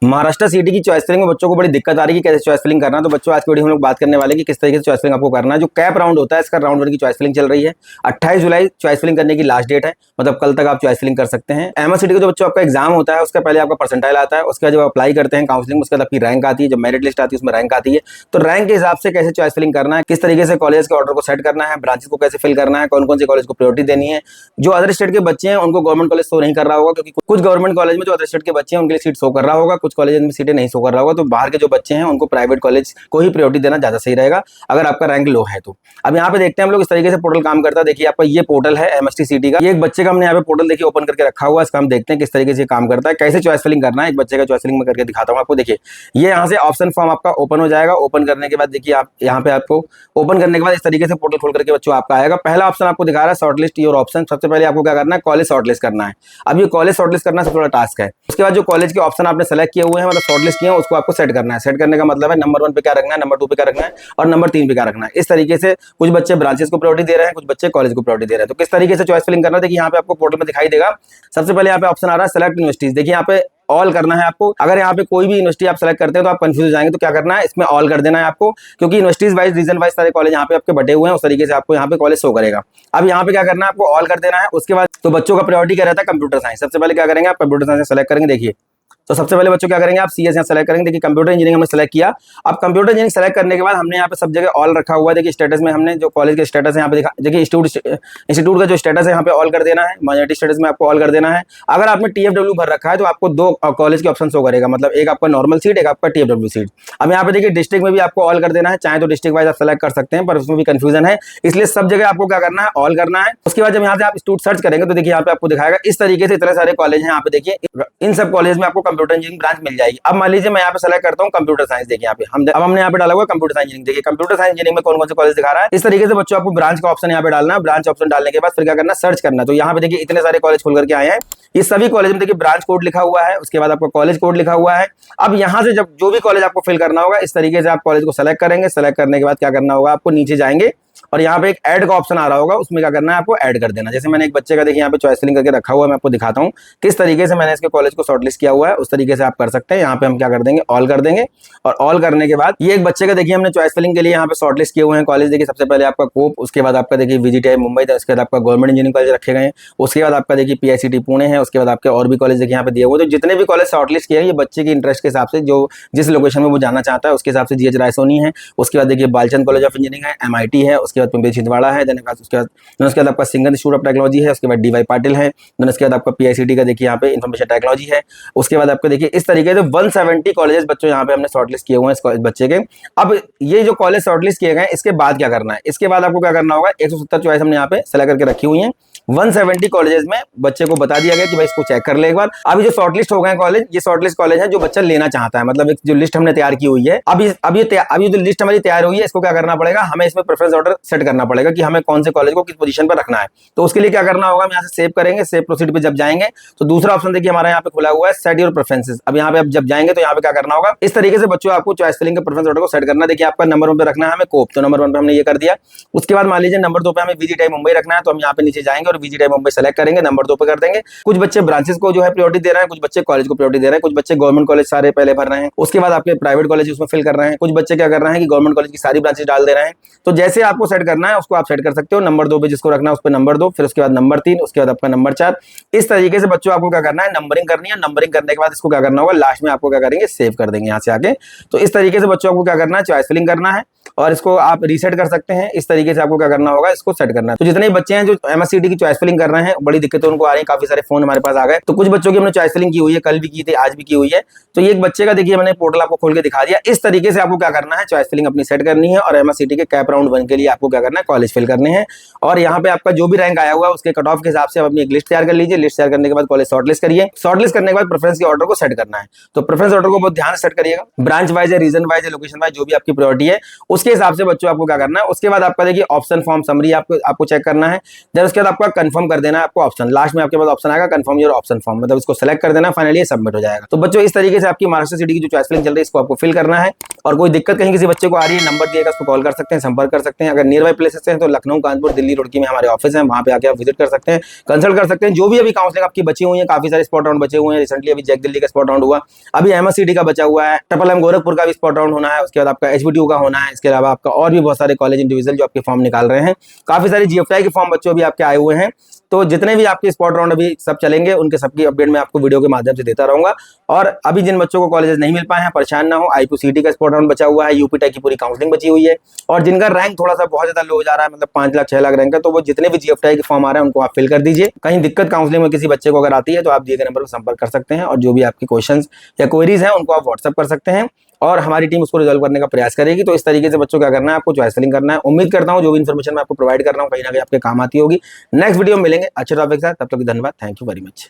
महाराष्ट्र सीटी की choice filling में बच्चों को बड़ी दिक्कत आ रही है कि कैसे चॉइस फिलिंग करना है। तो बच्चों आज की वीडियो हम लोग बात करने वाले हैं कि किस तरीके से चॉइस फिलिंग आपको करना है। जो कैप राउंड होता है इसका राउंड 1 की चॉइस फिलिंग चल रही है। 28 जुलाई चॉइस फिलिंग करने की लास्ट डेट है, मतलब कल तक आप चॉइस फिलिंग कर सकते हैं। एमएस सीटी का जो बच्चों आपका एग्जाम होता है उसका पहले आपका परसेंटाइल आता है, उसके बाद जब अप्लाई करते हैं काउंसलिंग उसके बाद आपकी रैंक आती है, जब मेरिट लिस्ट आती है उसमें रैंक आती है। तो रैंक के हिसाब से कैसे चॉइस फिलिंग करना है, किस तरीके से कॉलेज के ऑर्डर को सेट करना है, ब्रांचेस को कैसे फिल करना है, कौन कौन से कॉलेज को प्रायोरिटी देनी है। जो अदर स्टेट के बच्चे हैं उनको गवर्नमेंट कॉलेज शो नहीं कर रहा होगा, क्योंकि कुछ गवर्नमेंट कॉलेज में जो अदर स्टेट के बच्चे हैं उनके लिए सीट शो कर रहा होगा, कुछ कॉलेज में सीटें नहीं शो कर रहा होगा। तो बाहर के जो बच्चे हैं उनको प्राइवेट कॉलेज को ही प्रायोरिटी देना ज्यादा सही रहेगा अगर आपका रैंक लो है तो। अब यहाँ पे देखते हैं हम लोग इस तरीके से पोर्टल काम करता है। देखिए आपका ये पोर्टल है एमएसटी सिटी का। ये एक बच्चे का हमने यहाँ पे पोर्टल देखिए ओपन करके रखा हुआ है। इसका हम देखते हैं किस तरीके से काम करता है, कैसे चॉइस फिलिंग करना है। एक बच्चे का चॉइस फिलिंग में करके दिखाता हूँ आपको। देखिए ये यहाँ से ऑप्शन फॉर्म आपका ओपन हो जाएगा। ओपन करने के बाद देखिए आप यहाँ पे आपको ओपन करने के बाद इस तरीके से पोर्टल खोल करके बच्चों आपका आएगा। पहला ऑप्शन आपको दिखा रहा है शॉर्टलिस्ट योर ऑप्शन। सबसे पहले आपको क्या करना है, कॉलेज शॉर्टलिस्ट करना है। अब ये कॉलेज शॉर्टलिस्ट करना सबसे बड़ा टास्क है। उसके बाद जो कॉलेज के ऑप्शन आपने सेलेक्ट किए हुए हैं, मतलब शॉर्टलिस्ट किए हैं, उसको आपको सेट करना है। सेट करने का मतलब है नंबर 1 पे क्या रखना है, नंबर 2 पे क्या रखना है और नंबर 3 पे क्या रखना है। इस तरीके से कुछ बच्चे ब्रांचेस को प्रायोरिटी दे रहे हैं, कुछ बच्चे कॉलेज को प्रायोरिटी दे रहे हैं। तो किस तरीके से चॉइस फिलिंग करना है देखिए यहाँ पे आपको पोर्टल में दिखाई देगा। सबसे पहले यहाँ पे ऑप्शन आ रहा है सेलेक्ट यूनिवर्सिटीज। देखिए यहाँ पे ऑल करना है आपको। अगर यहाँ पे कोई भी यूनिवर्सिटी आप सेलेक्ट करते हैं तो आप कंफ्यूज हो जाएंगे, तो क्या करना है, इसमें ऑल कर देना है आपको, क्योंकि यूनिवर्सिटीज वाइज रीजन वाइज सारे कॉलेज यहाँ पे आपके बटे हुए हैं। उस तरीके से आपको यहाँ पे कॉलेज शो करेगा। अब यहाँ पे क्या करना है, आपको ऑल कर देना है। उसके बाद तो बच्चों का प्रायोरिटी क्या रहता है, कंप्यूटर साइंस। सबसे पहले क्या करेंगे, आप कंप्यूटर साइंस सेलेक्ट करेंगे। देखिए तो सबसे पहले बच्चों क्या करेंगे, आप सीएस यहाँ सेलेक्ट करेंगे। देखिए कंप्यूटर इंजीनियरिंग हमने सेलेक्ट किया। अब कंप्यूटर इंजीनियरिंग सेलेक्ट करने के बाद हमने यहाँ पे सब जगह ऑल रखा हुआ है। देखिए स्टेटस में हमने जो कॉलेज के स्टेटस है यहाँ पे दिखा, देखिए इंस्टीट्यूट का जो स्टेटस है यहाँ पे ऑल कर देना है। माइनॉरिटी स्टेटस में आपको ऑल कर देना है। अगर आपने टीएफडब्ल्यू भर रखा है तो आपको 2 कॉलेज के ऑप्शन शो करेगा, मतलब एक आपका नॉर्मल सीट, एक आपका टीएफडब्ल्यू सीट। अब यहाँ पे देखिए डिस्ट्रिक्ट में भी आपको ऑल कर देना है। चाहे तो डिस्ट्रिक्ट वाइज आप सेलेक्ट कर सकते हैं, पर उसमें भी कंफ्यूजन है, इसलिए सब जगह आपको क्या करना है, ऑल करना है। उसके बाद जब यहाँ से आप इंस्टीट्यूट सर्च करेंगे तो देखिए यहाँ पे आपको दिखाएगा इस तरीके से इतने सारे कॉलेज हैं। यहाँ पे देखिए इन सब कॉलेज में आपको कंप्यूटर इंजीनियरिंग ब्रांच मिल जाएगी। अब मान लीजिए मैं यहाँ पे सेलेक्ट करता हूँ कंप्यूटर साइंस। देखिए यहाँ पे अब हमने यहाँ पे डाला हुआ कंप्यूटर साइंस इंजीनियरिंग। देखिए कंप्यूटर साइंस इंजीनियरिंग में कौन कौन से कॉलेज दिखा रहा है। इस तरीके से बच्चों आपको ब्रांच का ऑप्शन यहाँ पे डालना है। ब्रांच ऑप्शन डालने के बाद फिर क्या करना, सर्च करना। तो यहाँ पे देखिए इतने सारे कॉलेज खोल करके आए हैं। ये सभी कॉलेज में देखिए ब्रांच कोड लिखा हुआ है, उसके बाद आपका कॉलेज कोड लिखा हुआ है। अब यहाँ से जब जो भी कॉलेज आपको फिल करना होगा इस तरीके से आप कॉलेज को सेलेक्ट करेंगे। सेलेक्ट करने के बाद क्या करना होगा, आपको नीचे जाएंगे और यहाँ पे एक ऐड का ऑप्शन आ रहा होगा, उसमें क्या करना है, आपको ऐड कर देना। जैसे मैंने एक बच्चे का देखिए यहाँ पे चॉइस फिलिंग करके रखा हुआ है। मैं आपको दिखाता हूँ किस तरीके से मैंने इसके कॉलेज को शॉर्टलिस्ट किया हुआ है। उस तरीके से आप कर सकते हैं। यहाँ पे हम क्या कर देंगे, ऑल कर देंगे। और ऑल करने के बाद ये एक बच्चे का देखिए हमने चॉइस फिलिंग के लिए यहाँ पे शॉर्टलिस्ट किए हुए हैं कॉलेज। देखिए सबसे पहले आपका कोप, उसके बाद आपका देखिए VGTI मुंबई, उसके बाद आपका गवर्नमेंट इंजीनियरिंग कॉलेज रखे गए हैं। उसके बाद आपका देखिए PICT पुणे है। उसके बाद आपके और भी कॉलेज देखिए यहाँ पे दिए हुए। तो जितने भी कॉलेज शॉर्टलिस्ट किए हैं ये बच्चे के इंटरेस्ट के हिसाब से, जो जिस लोकेशन में वो जाना चाहता है उसके हिसाब से GH रायसोनी है। उसके बाद देखिए बालचंद कॉलेज ऑफ इंजीनियरिंग है, MIT है। उसके बाद पिंपरी छिंदवाड़ा है। उसके बाद आपका सिंगल इंस्टीट्यूट ऑफ टेक्नोलॉजी है। उसके बाद DY पाटिल है। उसके बाद आपका PICT का देखिए यहाँ पे इंफॉर्मेशन टेक्नोलॉजी है। उसके बाद आपका देखिए इस तरीके से 170 कॉलेजेस बच्चों यहाँ पे हमने शॉर्टलिस्ट किए हुए हैं इस बच्चे के। अब ये जो कॉलेज शॉर्टलिस्ट किए गए इसके बाद क्या करना है, इसके बाद आपको क्या करना होगा, 170 चॉइस हमने यहाँ पे सेलेक्ट करके रखी हुई है। 170 कॉलेजेज में बच्चे को बता दिया गया कि भाई इसको चेक कर ले एक बार। अभी जो शॉर्टलिस्ट हो गए कॉलेज, ये शॉर्टलिस्ट कॉलेज है जो बच्चा लेना चाहता है, मतलब एक जो लिस्ट हमने तैयार की हुई है। अभी जो लिस्ट हमारी तैयार हुई है इसको क्या करना पड़ेगा, हमें इसमें प्रेफरेंस ऑर्डर सेट करना पड़ेगा कि हमें कौन से कॉलेज को किस पोजीशन पर रखना है। तो उसके लिए क्या करना होगा, हम यहाँ से सेव करेंगे। सेव प्रोसीड पे जब जाएंगे तो दूसरा ऑप्शन देखिए हमारा यहाँ पे खुला हुआ है, सेट योर प्रेफरेंसेस। अब यहाँ पे आप जब जाएंगे तो यहाँ पे क्या करना होगा, इस तरीके से बच्चों आपको चॉइस फिलिंग के प्रेफरेंस ऑर्डर को सेट करना है। देखिए आपका नंबर 1 पे रखना है हमें कोप, तो नंबर 1 पे हमने ये कर दिया। उसके बाद मान लीजिए नंबर 2 पे हमें VGTI मुंबई रखना है, तो हम यहाँ पे नीचे जाएंगे और VGTI मुंबई सेलेक्ट करेंगे, नंबर 2 पे कर देंगे। कुछ बच्चे ब्रांचेस को जो है प्रायोरिटी दे रहे हैं, कुछ बच्चे कॉलेज को प्रायोरिटी दे रहे हैं, कुछ बच्चे गवर्नमेंट कॉलेज सारे पहले भर रहे हैं, उसके बाद आपके प्राइवेट कॉलेज उसमें फिल कर रहे हैं। कुछ बच्चे क्या कर रहे हैं कि गवर्नमेंट कॉलेज की सारी ब्रांचेस डाल दे रहे हैं। तो जैसे आपको सेट करना है उसको आप सेट कर सकते हो। नंबर 2 पे जिसको रखना है उस पर नंबर 2, फिर उसके बाद नंबर 3, उसके बाद आपका नंबर 4। इस तरीके से बच्चों आपको क्या करना है, नंबरिंग करनी है। नंबरिंग करने के बाद इसको क्या करना होगा, लास्ट में आपको क्या करेंगे, सेव कर देंगे यहाँ से आके। तो इस तरीके से बच्चों आपको क्या करना है, चॉइस फिलिंग करना है और इसको आप रीसेट कर सकते हैं। इस तरीके से आपको क्या करना होगा, इसको सेट करना है। तो जितने बच्चे हैं जो MSCT की चॉइस फिलिंग कर रहे हैं, बड़ी दिक्कतें उनको आ रही है, काफी सारे फोन हमारे पास आ गए। तो कुछ बच्चों की हमने चॉइस फिलिंग की हुई है, कल भी की थी, आज भी की हुई है। तो ये एक बच्चे का देखिए मैंने पोर्टल आपको खोल के दिखा दिया। इस तरीके से आपको क्या करना है, चॉइस फिलिंग अपनी सेट करनी है और MSCT के कैप राउंड 1 के लिए आपको क्या करना है, कॉलेज फिल करने हैं। और यहाँ पे आपका जो भी रैंक आया हुआ है उसके कट ऑफ के हिसाब से आप अपनी एक लिस्ट तैयार कर लीजिए। लिस्ट तैयार करने के बाद कॉलेज शॉर्टलिस्ट करिए। शॉर्टलिस्ट करने के बाद प्रेफरेंस के ऑर्डर को सेट करना है। तो प्रेफरेंस ऑर्डर को बहुत ध्यान से सेट करिएगा, ब्रांच वाइज है, रीजन वाइज है, लोकेशन वाइज, जो भी आपकी प्रायोरिटी है उसके हिसाब से बच्चों आपको क्या करना है। उसके बाद आपका देखिए ऑप्शन फॉर्म समरी आपको चेक करना है। जब उसके बाद आपका कंफर्म कर देना है आपको ऑप्शन, लास्ट में आपके पास ऑप्शन आएगा कंफर्म योर ऑप्शन फॉर्म, मतलब इसको सेलेक्ट कर देना, फाइनली सबमिट हो जाएगा। तो बच्चों इस तरीके से आपकी महाराष्ट्र सिटी की जो चॉइस फिलिंग चल रही है इसको आपको फिल करना है। और कोई दिक्कत कहीं किसी बच्चे को आ रही है, नंबर दिएगा, उसको कॉल कर सकते हैं, संपर्क कर सकते हैं। अगर नियर बाई प्लेसेस हैं तो लखनऊ, कानपुर, दिल्ली, रुड़की में हमारे ऑफिस हैं, वहां पे आके आप विजिट कर सकते हैं, कंसल्ट कर सकते हैं। जो भी अभी काउंसलिंग आपकी बची हुई है, काफी सारे स्पॉट राउंड बचे हुए हैं, रिसेंटली अभी जैक दिल्ली का स्पॉट राउंड हुआ, अभी अहमद सिटी का बचा हुआ है, ट्रिपल गोरखपुर का भी स्पॉट राउंड होना है, उसके बाद आपका HBTU का होना है, इसके अलावा आपका और भी बहुत सारे कॉलेज इंडिविजुअल जो आपके फॉर्म निकाल रहे हैं, काफी सारी GFI के फॉर्म बच्चों भी आपके आए हुए हैं। तो जितने भी आपके स्पॉट राउंड अभी सब चलेंगे उनके सबकी अपडेट मैं आपको वीडियो के माध्यम से देता रहूंगा। और अभी जिन बच्चों को कॉलेजेस नहीं मिल पाए हैं परेशान ना हो, IPCT का स्पॉट राउंड बचा हुआ है, यूपी टेक की पूरी काउंसलिंग बची हुई है। और जिनका रैंक थोड़ा सा बहुत ज्यादा लो हो जा रहा है, मतलब 5 लाख 6 लाख रैंक है, तो वो जितने भी GFI के फॉर्म आ रहे हैं उनको आप फिल कर दीजिए। कहीं दिक्कत काउंसलिंग में किसी बच्चे को अगर आती है तो आप दिए गए नंबर पर संपर्क कर सकते हैं, और जो भी आपके क्वेश्चन या क्वेरीज हैं उनको आप व्हाट्सएप कर सकते हैं और हमारी टीम उसको रिजॉल्व करने का प्रयास करेगी। तो इस तरीके से बच्चों क्या करना है, आपको चॉइस फिलिंग करना है। उम्मीद करता हूं जो भी इन्फॉर्मेशन मैं आपको प्रोवाइड कर रहा हूं कहीं ना कहीं आपके काम आती होगी। नेक्स्ट वीडियो में मिलेंगे अच्छे टॉपिक के साथ, तब तक धन्यवाद, थैंक यू वेरी मच।